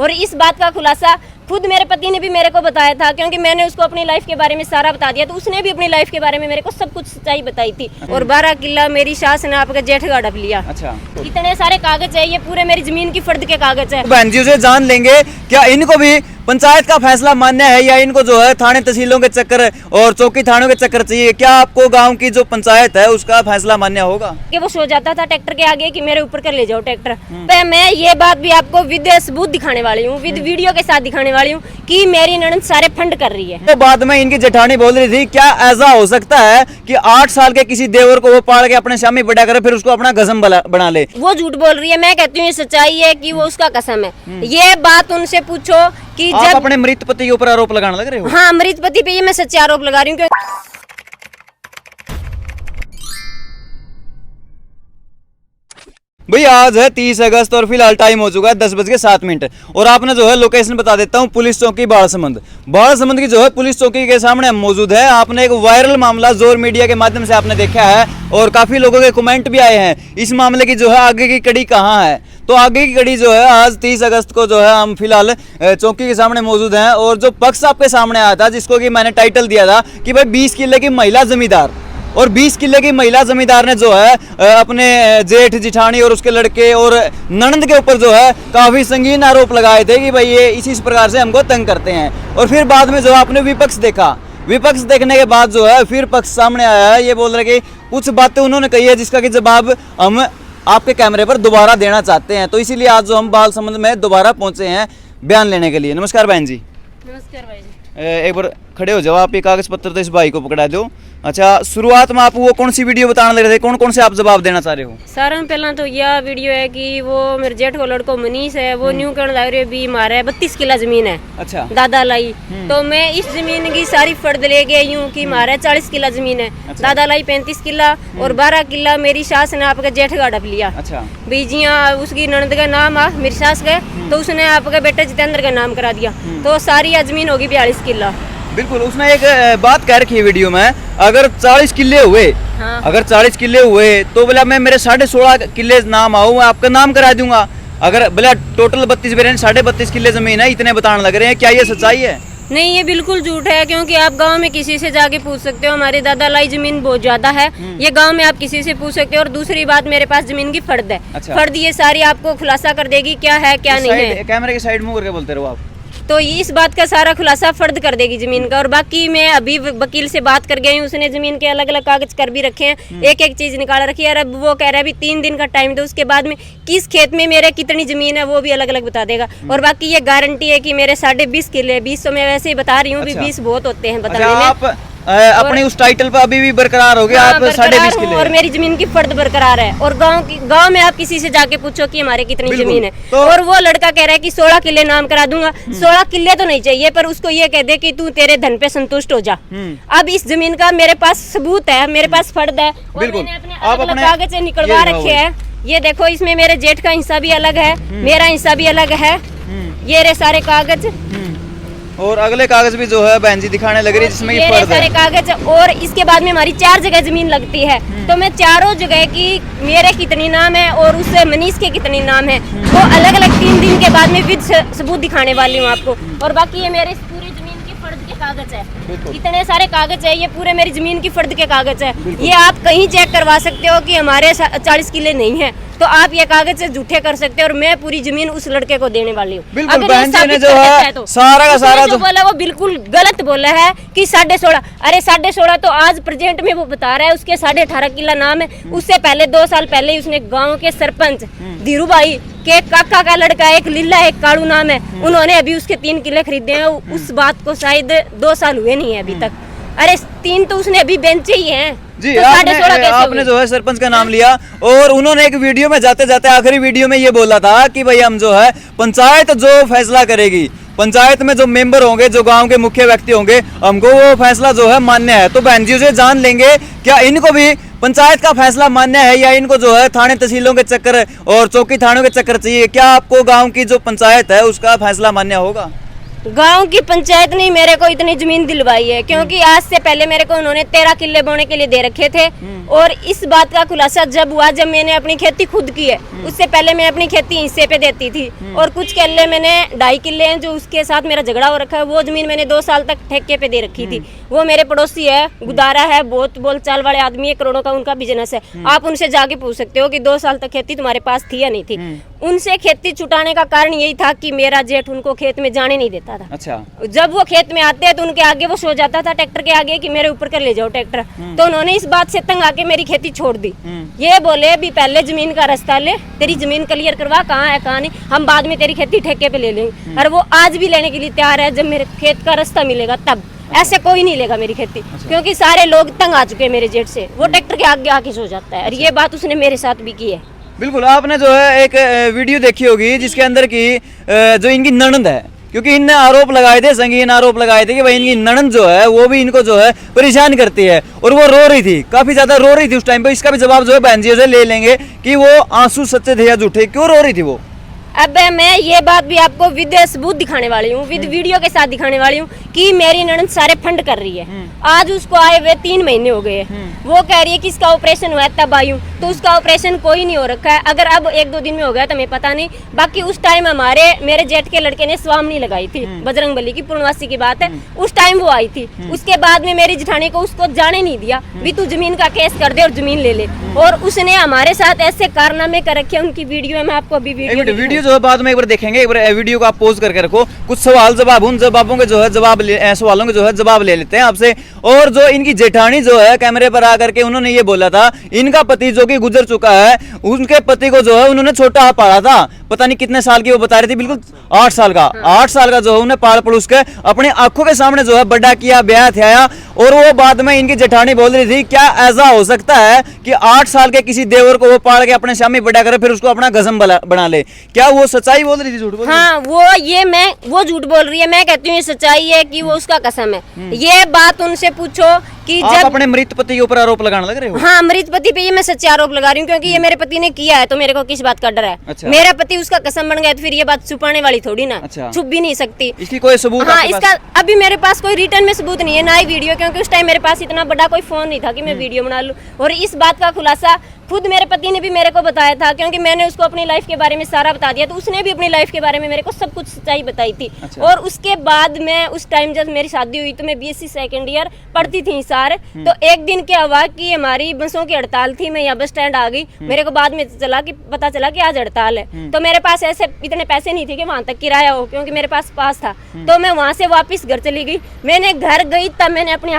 और इस बात का खुलासा खुद मेरे पति ने भी मेरे को बताया था, क्योंकि मैंने उसको अपनी लाइफ के बारे में सारा बता दिया, तो उसने भी अपनी लाइफ के बारे में मेरे को सब कुछ सच्चाई बताई थी। और 12 किला मेरी सास ने आपका जेठ का डप लिया। अच्छा, इतने सारे कागज है, ये पूरे मेरी जमीन की फर्द के कागज है। बहन जी से जान लेंगे क्या इनको भी पंचायत का फैसला मान्य है या इनको जो है थाने तहसीलों के चक्कर और चौकी थानों के चक्कर चाहिए? क्या आपको गांव की जो पंचायत है उसका फैसला मान्य होगा? कि वो सो जाता था ट्रैक्टर के आगे कि मेरे ऊपर कर ले जाओ ट्रैक्टर पे। मैं ये बात भी आपको विद सबूत दिखाने वाली हूँ, विद वीडियो के साथ दिखाने वाली हूँ कि मेरी ननद सारे फंड कर रही है। तो बाद में इनकी जेठानी बोल रही थी क्या ऐसा हो सकता है कि 8 साल के किसी देवर को वो पाल के अपने स्वामी बड़ा करे फिर उसको अपना गजम बना ले? वो झूठ बोल रही है। मैं कहती हूँ ये सच्चाई है कि वो उसका कसम है। ये बात उनसे पूछो कि आप जब अपने मृत पति के ऊपर आरोप लगाने लग रहे हो? हाँ, मृत पति पे ये मैं सच्चे आरोप लगा रही हूँ। भाई आज है 30 अगस्त और फिलहाल टाइम हो चुका है 10:07 और आपने जो है लोकेशन बता देता हूँ, पुलिस चौकी बाड़समंद की जो है पुलिस चौकी के सामने हम मौजूद है। आपने एक वायरल मामला जोर मीडिया के माध्यम से आपने देखा है और काफी लोगों के कमेंट भी आए हैं। इस मामले की जो है आगे की कड़ी कहाँ है, तो आगे की कड़ी जो है आज 30 अगस्त को जो है हम फिलहाल चौकी के सामने मौजूद हैं और जो पक्ष आपके सामने आया था जिसको कि मैंने टाइटल दिया था कि भाई 20 किले की महिला जमींदार, और 20 किले की महिला जमींदार ने जो है अपने जेठ जिठानी और उसके लड़के और ननद के ऊपर जो है काफी संगीन आरोप लगाए थे कि भाई ये इसी प्रकार से हमको तंग करते हैं। और फिर बाद में जो आपने विपक्ष देखा, विपक्ष देखने के बाद जो है फिर पक्ष सामने आया है। ये बोल रहे कि कुछ बातें उन्होंने कही है जिसका कि जवाब हम आपके कैमरे पर दोबारा देना चाहते हैं, तो इसीलिए आज जो हम बालसमंद में दोबारा पहुंचे हैं बयान लेने के लिए। नमस्कार बहन जी। नमस्कार भाई जी। एक बार खड़े हो जाओ, आप ये कागज पत्र तो इस भाई को पकड़ा दो। अच्छा, शुरुआत में आप वो कौन सी वीडियो बताने लग रहे थे, कौन कौन से आप जवाब देना चाह रहे हो? सारा में पहला तो यह वीडियो है कि वो मेरे जेठ को लड़को मनीष है, वो न्यू करने लग रहे भी मारा 32 किला जमीन है। अच्छा, दादा लाई तो मैं इस जमीन की सारी फर्द ले गई हूँ कि मारा 40 किला जमीन है। अच्छा। दादा लाई 35 किला और 12 किला मेरी सास ने आपका जेठ का डप लिया। अच्छा, बीजिया उसकी ननद का नाम आ मेरी सास का, तो उसने आपका बेटा जितेंद्र का नाम करा दिया, तो सारी जमीन होगी 42 किला। बिल्कुल। उसने एक बात कह रखी है वीडियो में, अगर 40 किले हुए, हाँ। अगर 40 किले हुए तो बोला मैं मेरे 16.5 किले नाम आऊँ, मैं आपका नाम करा दूंगा। अगर बोला टोटल 32 बेरे 32.5 किले जमीन है, इतने बताने लग रहे हैं, क्या ये सच्चाई है? नहीं, ये बिल्कुल झूठ है, क्योंकि आप गांव में किसी से जाके पूछ सकते हो। हमारे दादा लाई जमीन बहुत ज्यादा है, ये गांव में आप किसी से पूछ सकते हो। और दूसरी बात, मेरे पास जमीन की फर्द है। अच्छा। फर्द ये सारी आपको खुलासा कर देगी क्या है क्या नहीं है। कैमरे के साइड मुंह करके बोलते रहो आप। तो इस बात का सारा खुलासा फर्द कर देगी जमीन का। और बाकी मैं अभी वकील से बात कर गई हूँ, उसने जमीन के अलग अलग कागज कर भी रखे हैं, एक एक चीज निकाल रखी है। और अब वो कह रहा है अभी 3 दिन का टाइम दो, उसके बाद में किस खेत में मेरे कितनी जमीन है वो भी अलग अलग बता देगा। और बाकी ये गारंटी है कि मेरे 20.5 किले, 20 तो मैं वैसे ही बता रही हूँ, अच्छा। 20 बहुत होते हैं बताने अच्छा, में। आप अपनी उस टाइटल पर अभी भी बरकरार हो गए? हाँ, आप 20.5 किले और मेरी जमीन की फर्द बरकरार है। और गांव में आप किसी से जाके पूछो कि हमारे कितनी जमीन है, तो और वो लड़का कह रहा है कि 16 किले नाम करा दूंगा। 16 किले तो नहीं चाहिए, पर उसको ये कह दे कि तू तेरे धन पे संतुष्ट हो जा। अब इस जमीन का मेरे पास सबूत है, मेरे पास फर्द है, और मैंने अपने कागज से निकलवा रखे हैं। ये देखो, इसमें मेरे जेठ का हिस्सा भी अलग है, मेरा हिस्सा भी अलग है। ये रे सारे कागज, और अगले कागज भी जो है बहन जी दिखाने लग रही है जिसमें ये फर्द सारे है। कागज। और इसके बाद में हमारी 4 जगह जमीन लगती है, तो मैं चारों जगह की मेरे कितनी नाम है और उससे मनीष के कितनी नाम है वो अलग अलग 3 दिन के बाद में विद सबूत दिखाने वाली हूँ आपको। और बाकी ये मेरे पूरी जमीन की फर्द के कागज है, इतने सारे कागज है, ये पूरे मेरी जमीन की फर्द के कागज है। ये आप कहीं चेक करवा सकते हो कि हमारे 40 किले नहीं है, तो आप ये कागज से झूठे कर सकते हो। और मैं पूरी जमीन उस लड़के को देने वाली हूँ। बिल्कुल, बहन जी ने जो है सारा का सारा जो बोला वो बिल्कुल गलत बोला है कि 16.5। अरे 16.5 तो आज प्रेजेंट में वो बता रहा है, उसके 18.5 किला नाम है। उससे पहले 2 साल पहले ही उसने गांव के सरपंच धीरू भाई के काका का लड़का, एक लीला एक काड़ू नाम है, उन्होंने अभी उसके 3 किले खरीदे हैं। उस बात को शायद 2 साल हुए नहीं है अभी तक। अरे 3 तो उसने अभी बेचे ही हैं जी। तो आपने जो है सरपंच का नाम लिया और उन्होंने एक वीडियो में जाते जाते आखिरी वीडियो में ये बोला था कि भाई हम जो है पंचायत जो फैसला करेगी, पंचायत में जो मेंबर होंगे, जो गांव के मुख्य व्यक्ति होंगे, हमको वो फैसला जो है मान्य है। तो बहन जी से जान लेंगे क्या इनको भी पंचायत का फैसला मान्य है या इनको जो है थाने तहसीलों के चक्कर और चौकी थानों के चक्कर चाहिए? क्या आपको गाँव की जो पंचायत है उसका फैसला मान्य होगा? गांव की पंचायत ने मेरे को इतनी जमीन दिलवाई है, क्योंकि आज से पहले मेरे को उन्होंने 13 किले बोने के लिए दे रखे थे और इस बात का खुलासा जब हुआ जब मैंने अपनी खेती खुद की है। उससे पहले मैं अपनी खेती हिस्से पे देती थी और कुछ किले मैंने 2.5 किले हैं जो उसके साथ मेरा झगड़ा हो रखा है, वो जमीन मैंने 2 साल तक ठेके पे दे रखी थी। वो मेरे पड़ोसी है, गुदारा है, बहुत बोलचाल वाले आदमी है, करोड़ों का उनका बिजनेस है। आप उनसे जाके पूछ सकते हो कि 2 साल तक खेती तुम्हारे पास थी या नहीं थी। उनसे खेती छुटाने का कारण यही था कि मेरा जेठ उनको खेत में जाने नहीं देता था। अच्छा। जब वो खेत में आते हैं तो उनके आगे वो सो जाता था ट्रैक्टर के आगे कि मेरे ऊपर कर ले जाओ ट्रैक्टर। तो उन्होंने इस बात से तंग आके मेरी खेती छोड़ दी। ये बोले भी पहले जमीन का रास्ता ले, तेरी जमीन क्लियर करवा, कहाँ है कहाँ नहीं, हम बाद में तेरी खेती ठेके पे ले लेंगे। और वो आज भी लेने के लिए तैयार है, जब मेरे खेत का रास्ता मिलेगा तब। ऐसे कोई नहीं लेगा मेरी खेती। अच्छा। क्योंकि सारे लोग तंग आ चुके हैं मेरे जेठ से। वो ट्रैक्टर के आगे आके सो जाता है और ये बात उसने मेरे साथ भी की है। बिल्कुल। आपने जो है एक वीडियो देखी होगी जिसके अंदर की जो इनकी ननद है, क्योंकि इनने आरोप लगाए थे, संगीन आरोप लगाए थे कि भाई इनकी ननद जो है वो भी इनको जो है परेशान करती है और वो रो रही थी, काफी ज्यादा रो रही थी उस टाइम पे। इसका भी जवाब जो है बहन जी से ले लेंगे कि वो आंसू सच्चे थे या झूठे, क्यों रो रही थी वो। अब मैं ये बात भी आपको विद सबूत दिखाने वाली हूँ, विद वीडियो के साथ दिखाने वाली हूँ कि मेरी ननद सारे फंड कर रही है। आज उसको आए हुए 3 महीने हो गए हैं। वो कह रही है कि इसका ऑपरेशन हुआ है तब आई हूँ, तो उसका ऑपरेशन कोई नहीं हो रखा है। अगर अब 1-2 दिन में हो गया तो हमें पता नहीं। बाकी उस टाइम मेरे जेठ के लड़के ने स्वामी लगाई थी, बजरंगबली की, पूर्णवासी की बात है। उस टाइम वो आई थी। उसके बाद में मेरी जेठानी को उसको जाने नहीं दिया भी तू जमीन का केस कर दे और जमीन ले ले। और उसने हमारे साथ ऐसे कारनामे कर रखे, उनकी वीडियो है, मैं आपको अभी वीडियो जो है बाद में एक बार देखेंगे। एक बार वीडियो को आप पोज करके रखो, कुछ सवाल जवाब, उन जवाबों के जो है सवालों के जो है जवाब ले लेते हैं आपसे। और जो इनकी जेठानी जो है कैमरे पर आकर के उन्होंने ये बोला था, इनका पति जो कि गुजर चुका है, उनके पति को जो है उन्होंने छोटा पाला था, पता नहीं कितने साल की वो बता रही थी, बिल्कुल 8 साल का। 8 साल का जो है उन्हें पाल पड़ोस के अपनी आंखों के सामने जो है बड़ा किया, ब्याह थिया। और वो बाद में इनकी जेठानी बोल रही थी क्या ऐसा हो सकता है कि 8 साल के किसी देवर को वो पाल के अपने सामने बड़ा करे फिर उसको अपना गजम बना ले। क्या वो सच्चाई बोल रही थी, झूठ बोल रही थी? हाँ, वो झूठ बोल रही है। मैं कहती हूँ ये सच्चाई है कि वो उसका कसम है। ये बात उनसे पूछो कि आप जब अपने मृत पति के ऊपर आरोप लगाने लग रहे हो। हाँ, मृत पति पे ये मैं सच्चे आरोप लगा रही हूँ क्योंकि ये मेरे पति ने किया है, तो मेरे को किस बात का डर है। अच्छा। मेरा पति उसका कसम बन गया तो फिर ये बात छुपाने वाली थोड़ी ना। अच्छा। छुप भी नहीं सकती। इसकी कोई सबूत? हाँ, इसका अभी मेरे पास कोई रिटर्न में सबूत नहीं है, ना ही वीडियो, क्योंकि उस टाइम मेरे पास इतना बड़ा कोई फोन नहीं था कि मैं वीडियो बना लूं। और इस बात का खुलासा खुद मेरे पति ने भी मेरे को बताया था, क्योंकि मैंने उसको अपनी लाइफ के बारे में सारा बता दिया, तो उसने भी अपनी लाइफ के बारे में मेरे को सब कुछ सच्चाई बताई थी। अच्छा। और उसके बाद में उस टाइम जब मेरी शादी हुई तो मैं BSc सेकंड ईयर पढ़ती थी हिसार। तो एक दिन क्या हुआ कि हमारी बसों की हड़ताल थी, मैं यहाँ बस स्टैंड आ गई। मेरे को बाद में पता चला कि आज हड़ताल है। तो मेरे पास ऐसे इतने पैसे नहीं थे कि वहां तक किराया हो, क्योंकि मेरे पास था। तो मैं वहां से वापस घर चली गई। मैंने घर गई तब मैंने अपनी